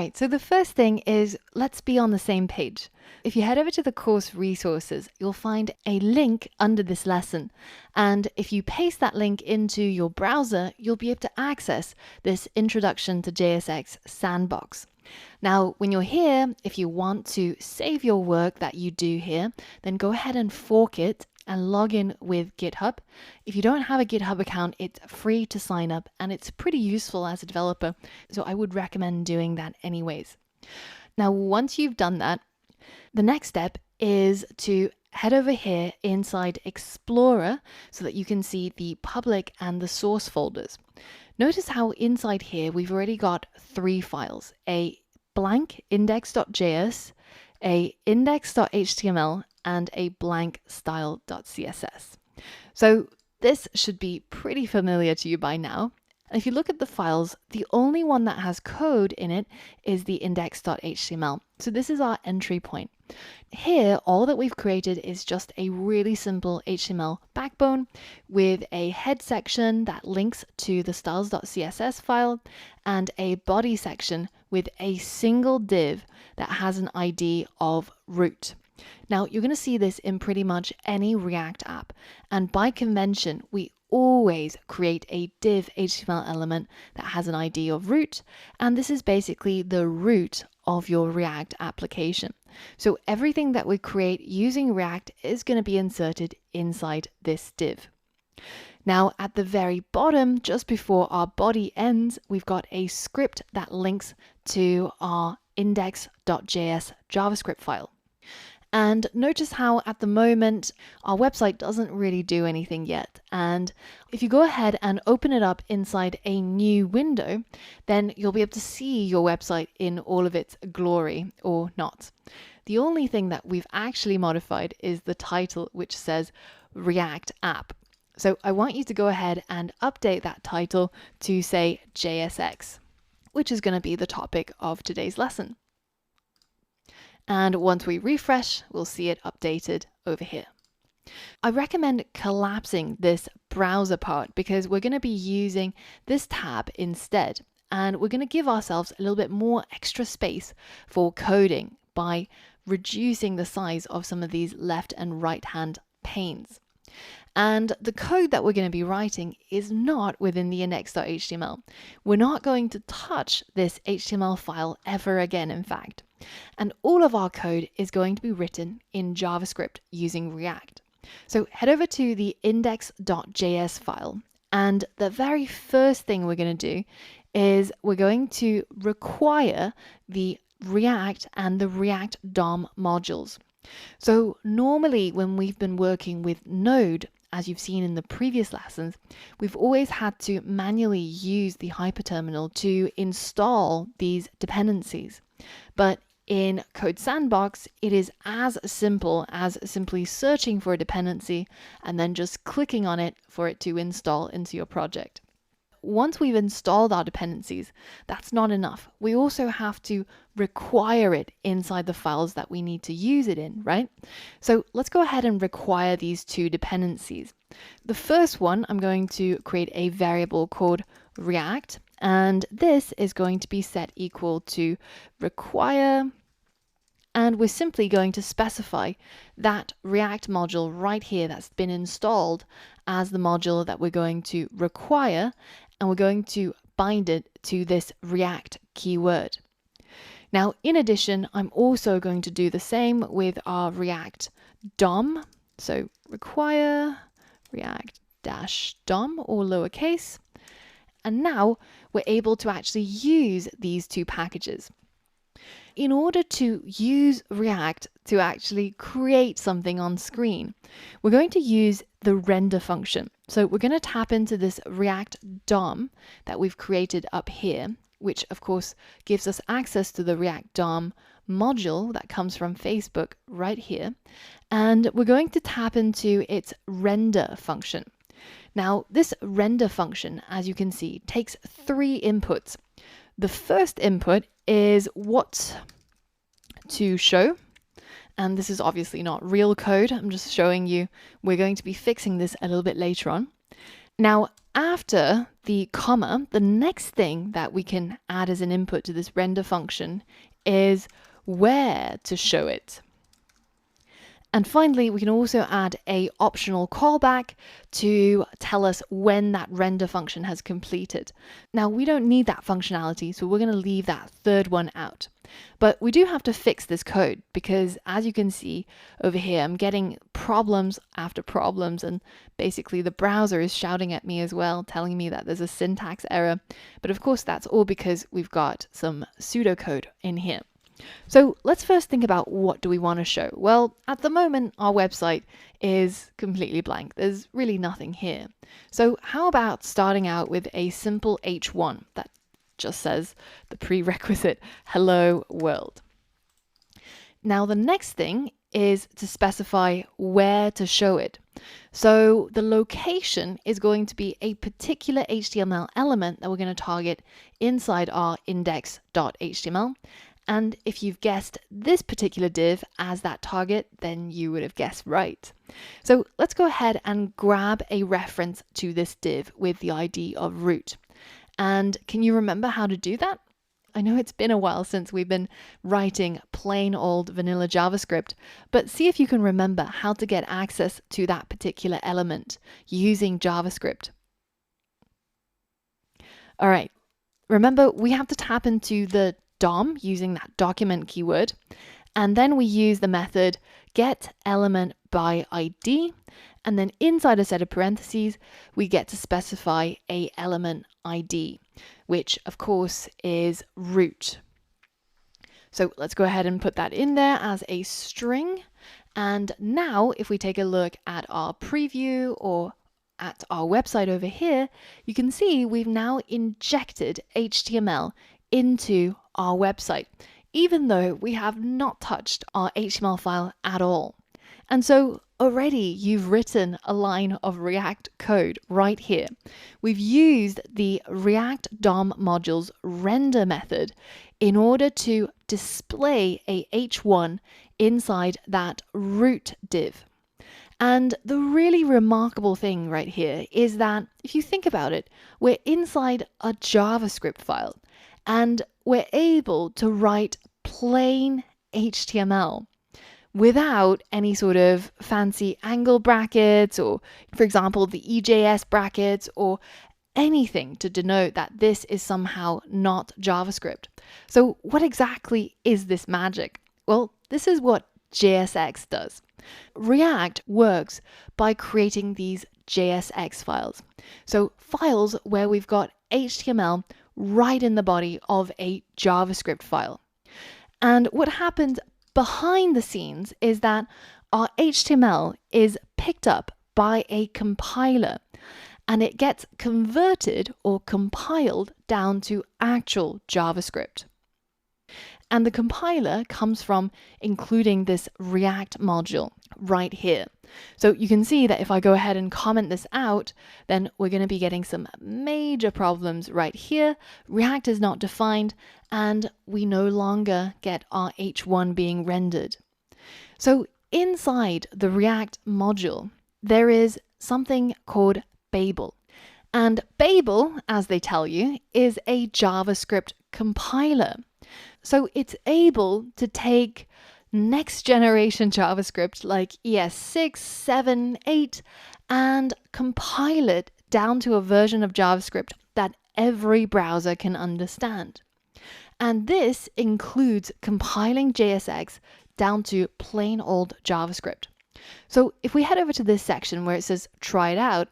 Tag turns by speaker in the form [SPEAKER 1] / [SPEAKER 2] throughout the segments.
[SPEAKER 1] right, so the first thing is let's be on the same page. If you head over to the course resources, you'll find a link under this lesson. And if you paste that link into your browser, you'll be able to access this Introduction to JSX sandbox. Now, when you're here, if you want to save your work that you do here, then go ahead and fork it and log in with GitHub. If you don't have a GitHub account, it's free to sign up and it's pretty useful as a developer. So I would recommend doing that anyways. Now, once you've done that, the next step is to head over here inside Explorer so that you can see the public and the source folders. Notice how inside here we've already got 3 files, a blank index.js, a index.html, and a blank style.css. So this should be pretty familiar to you by now. And if you look at the files, the only one that has code in it is the index.html. So this is our entry point. Here, all that we've created is just a really simple HTML backbone with a head section that links to the styles.css file and a body section with a single div that has an ID of root. Now, you're going to see this in pretty much any React app. And by convention, we always create a div HTML element that has an ID of root. And this is basically the root of your React application. So everything that we create using React is going to be inserted inside this div. Now, at the very bottom, just before our body ends, we've got a script that links to our index.js JavaScript file. And notice how at the moment, our website doesn't really do anything yet. And if you go ahead and open it up inside a new window, then you'll be able to see your website in all of its glory or not. The only thing that we've actually modified is the title, which says React App. So I want you to go ahead and update that title to say JSX, which is going to be the topic of today's lesson. And once we refresh, we'll see it updated over here. I recommend collapsing this browser part because we're going to be using this tab instead. And we're going to give ourselves a little bit more extra space for coding by reducing the size of some of these left and right hand panes. And the code that we're going to be writing is not within the index.html. We're not going to touch this HTML file ever again, in fact. And all of our code is going to be written in JavaScript using React. So head over to the index.js file. And the very first thing we're going to do is we're going to require the React and the React DOM modules. So normally when we've been working with Node, as you've seen in the previous lessons, we've always had to manually use the hyperterminal to install these dependencies. But in Code Sandbox, it is as simple as simply searching for a dependency and then just clicking on it for it to install into your project. Once we've installed our dependencies, that's not enough. We also have to require it inside the files that we need to use it in, right? So let's go ahead and require these 2 dependencies. The first one, I'm going to create a variable called React, and this is going to be set equal to require, and we're simply going to specify that React module right here that's been installed as the module that we're going to require, and we're going to bind it to this React keyword. Now, in addition, I'm also going to do the same with our React DOM. So require React-DOM, all lowercase. And now we're able to actually use these 2 packages. In order to use React to actually create something on screen, we're going to use the render function. So we're going to tap into this React DOM that we've created up here, which of course gives us access to the React DOM module that comes from Facebook right here. And we're going to tap into its render function. Now, this render function, as you can see, takes 3 inputs. The first input is what to show. And this is obviously not real code. I'm just showing you. We're going to be fixing this a little bit later on. Now, after the comma, the next thing that we can add as an input to this render function is where to show it. And finally, we can also add a optional callback to tell us when that render function has completed. Now, we don't need that functionality, so we're going to leave that third one out. But we do have to fix this code because, as you can see over here, I'm getting problems after problems, and basically the browser is shouting at me as well, telling me that there's a syntax error. But of course, that's all because we've got some pseudocode in here. So let's first think about what do we want to show. Well, at the moment, our website is completely blank. There's really nothing here. So how about starting out with a simple H1 that just says the prerequisite hello world. Now the next thing is to specify where to show it. So the location is going to be a particular HTML element that we're going to target inside our index.html. And if you've guessed this particular div as that target, then you would have guessed right. So let's go ahead and grab a reference to this div with the ID of root. And can you remember how to do that? I know it's been a while since we've been writing plain old vanilla JavaScript, but see if you can remember how to get access to that particular element using JavaScript. All right, remember we have to tap into the DOM using that document keyword, and then we use the method getElementById, and then inside a set of parentheses we get to specify a element ID, which of course is root. So let's go ahead and put that in there as a string. And now if we take a look at our preview or at our website over here, you can see we've now injected HTML into our website, even though we have not touched our HTML file at all. And so already you've written a line of React code right here. We've used the React DOM module's render method in order to display a H1 inside that root div. And the really remarkable thing right here is that if you think about it, we're inside a JavaScript file and we're able to write plain HTML without any sort of fancy angle brackets or, for example, the EJS brackets or anything to denote that this is somehow not JavaScript. So what exactly is this magic? Well, this is what JSX does. React works by creating these JSX files. So files where we've got HTML right in the body of a JavaScript file. And what happens behind the scenes is that our HTML is picked up by a compiler and it gets converted or compiled down to actual JavaScript. And the compiler comes from including this React module right here. So you can see that if I go ahead and comment this out, then we're going to be getting some major problems right here. React is not defined and we no longer get our H1 being rendered. So inside the React module, there is something called Babel. And Babel, as they tell you, is a JavaScript compiler. So it's able to take next generation JavaScript like ES6, 7, 8 and compile it down to a version of JavaScript that every browser can understand. And this includes compiling JSX down to plain old JavaScript. So if we head over to this section where it says try it out,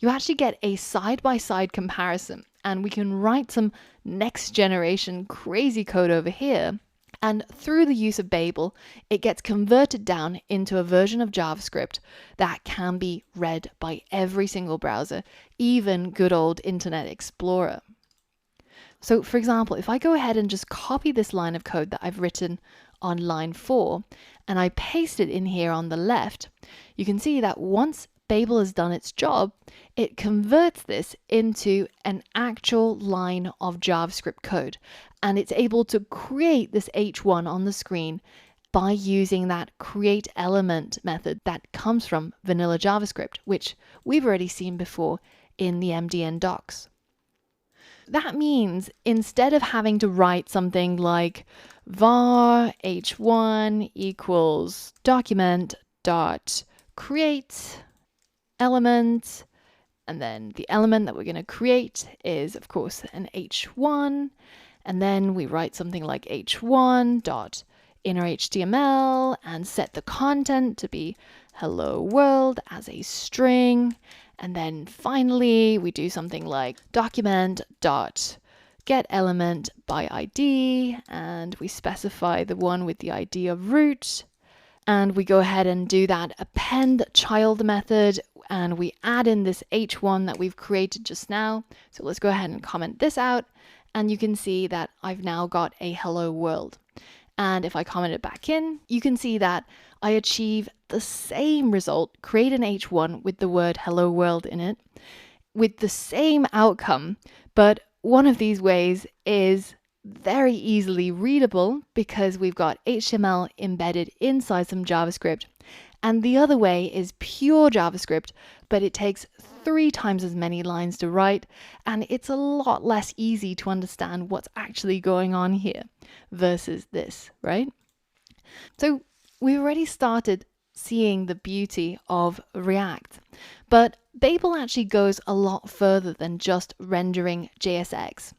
[SPEAKER 1] you actually get a side-by-side comparison and we can write some next generation crazy code over here. And through the use of Babel, it gets converted down into a version of JavaScript that can be read by every single browser, even good old Internet Explorer. So for example, if I go ahead and just copy this line of code that I've written on line 4 and I paste it in here on the left, you can see that once Babel has done its job, it converts this into an actual line of JavaScript code. And it's able to create this H1 on the screen by using that create element method that comes from vanilla JavaScript, which we've already seen before in the MDN docs. That means instead of having to write something like var h1 equals document dot create element, and then the element that we're going to create is, of course, an h1, and then we write something like h1 dot inner HTML and set the content to be hello world as a string. And then finally, we do something like document dot get element by ID, and we specify the one with the ID of root. And we go ahead and do that append child method, and we add in this h1 that we've created just now. So let's go ahead and comment this out, and you can see that I've now got a hello world. And if I comment it back in, you can see that I achieve the same result, create an h1 with the word hello world in it, with the same outcome, but one of these ways is very easily readable because we've got HTML embedded inside some JavaScript, and the other way is pure JavaScript, but it takes 3 times as many lines to write, and it's a lot less easy to understand what's actually going on here versus this, right? So we already started seeing the beauty of React, but Babel actually goes a lot further than just rendering JSX.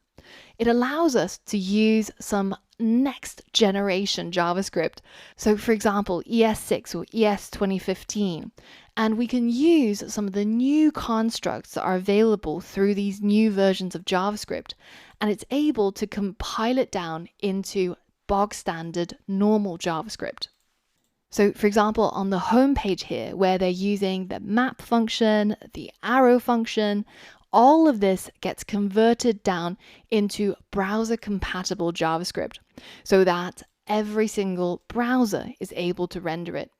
[SPEAKER 1] It allows us to use some next generation JavaScript. So for example, ES6 or ES 2015. And we can use some of the new constructs that are available through these new versions of JavaScript. And it's able to compile it down into bog standard normal JavaScript. So for example, on the home page here, where they're using the map function, the arrow function, all of this gets converted down into browser compatible JavaScript so that every single browser is able to render it.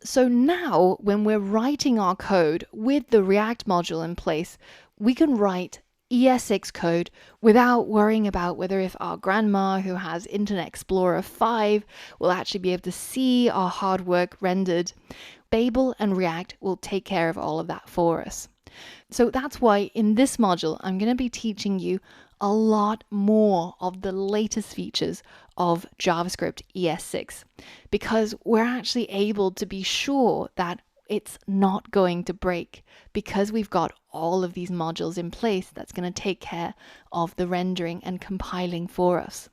[SPEAKER 1] So now when we're writing our code with the React module in place, we can write ES6 code without worrying about whether if our grandma who has Internet Explorer 5 will actually be able to see our hard work rendered. Babel and React will take care of all of that for us. So that's why in this module, I'm going to be teaching you a lot more of the latest features of JavaScript ES6, because we're actually able to be sure that it's not going to break because we've got all of these modules in place that's going to take care of the rendering and compiling for us.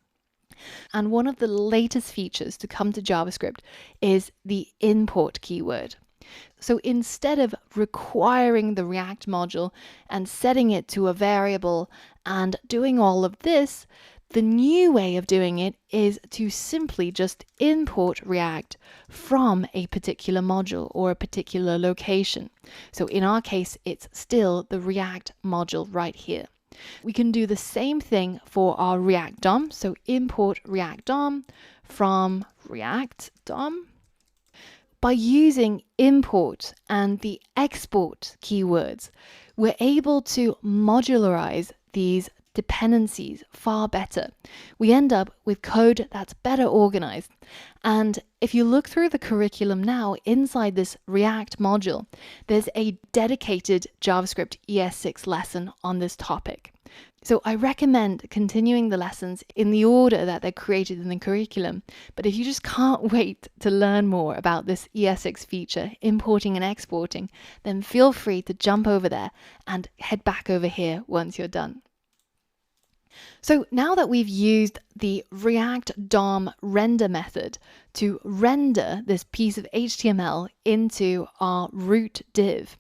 [SPEAKER 1] And one of the latest features to come to JavaScript is the import keyword. So instead of requiring the React module and setting it to a variable and doing all of this, the new way of doing it is to simply just import React from a particular module or a particular location. So in our case, it's still the React module right here. We can do the same thing for our React DOM. So import React DOM from React DOM. By using import and the export keywords, we're able to modularize these dependencies far better. We end up with code that's better organized. And if you look through the curriculum now, inside this React module, there's a dedicated JavaScript ES6 lesson on this topic. So I recommend continuing the lessons in the order that they're created in the curriculum. But if you just can't wait to learn more about this ES6 feature, importing and exporting, then feel free to jump over there and head back over here once you're done. So now that we've used the React DOM render method to render this piece of HTML into our root div,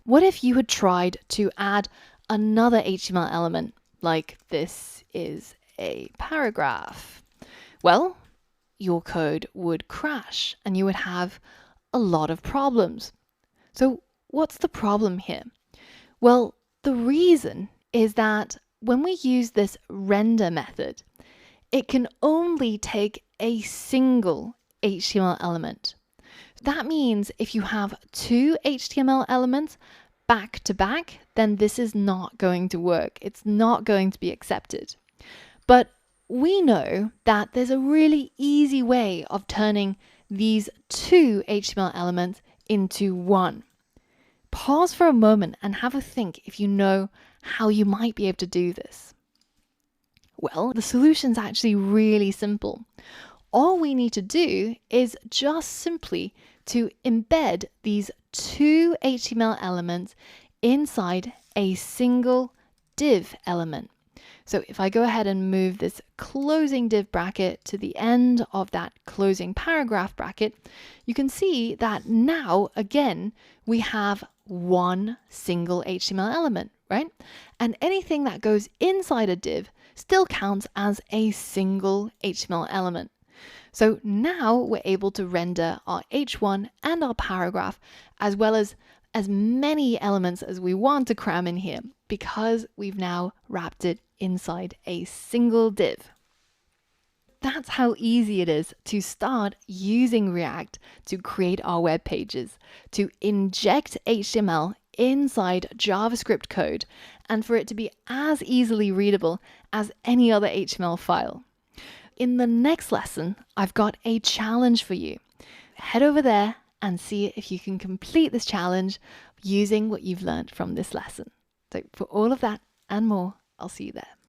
[SPEAKER 1] what if you had tried to add another HTML element, like this is a paragraph? Well, your code would crash and you would have a lot of problems. So what's the problem here? Well, the reason is that when we use this render method, it can only take a single HTML element. That means if you have 2 HTML elements back to back, then this is not going to work. It's not going to be accepted. But we know that there's a really easy way of turning these 2 HTML elements into one. pause for a moment and have a think if you know how you might be able to do this. Well, the solution's actually really simple. All we need to do is just simply to embed these two HTML elements inside a single div element. So if I go ahead and move this closing div bracket to the end of that closing paragraph bracket, you can see that now, again, we have one single HTML element, right? And anything that goes inside a div still counts as a single HTML element. So now we're able to render our H1 and our paragraph, as well as many elements as we want to cram in here, because we've now wrapped it inside a single div. That's how easy it is to start using React to create our web pages, to inject HTML inside JavaScript code, and for it to be as easily readable as any other HTML file. In the next lesson, I've got a challenge for you. Head over there and see if you can complete this challenge using what you've learned from this lesson. So for all of that and more, I'll see you there.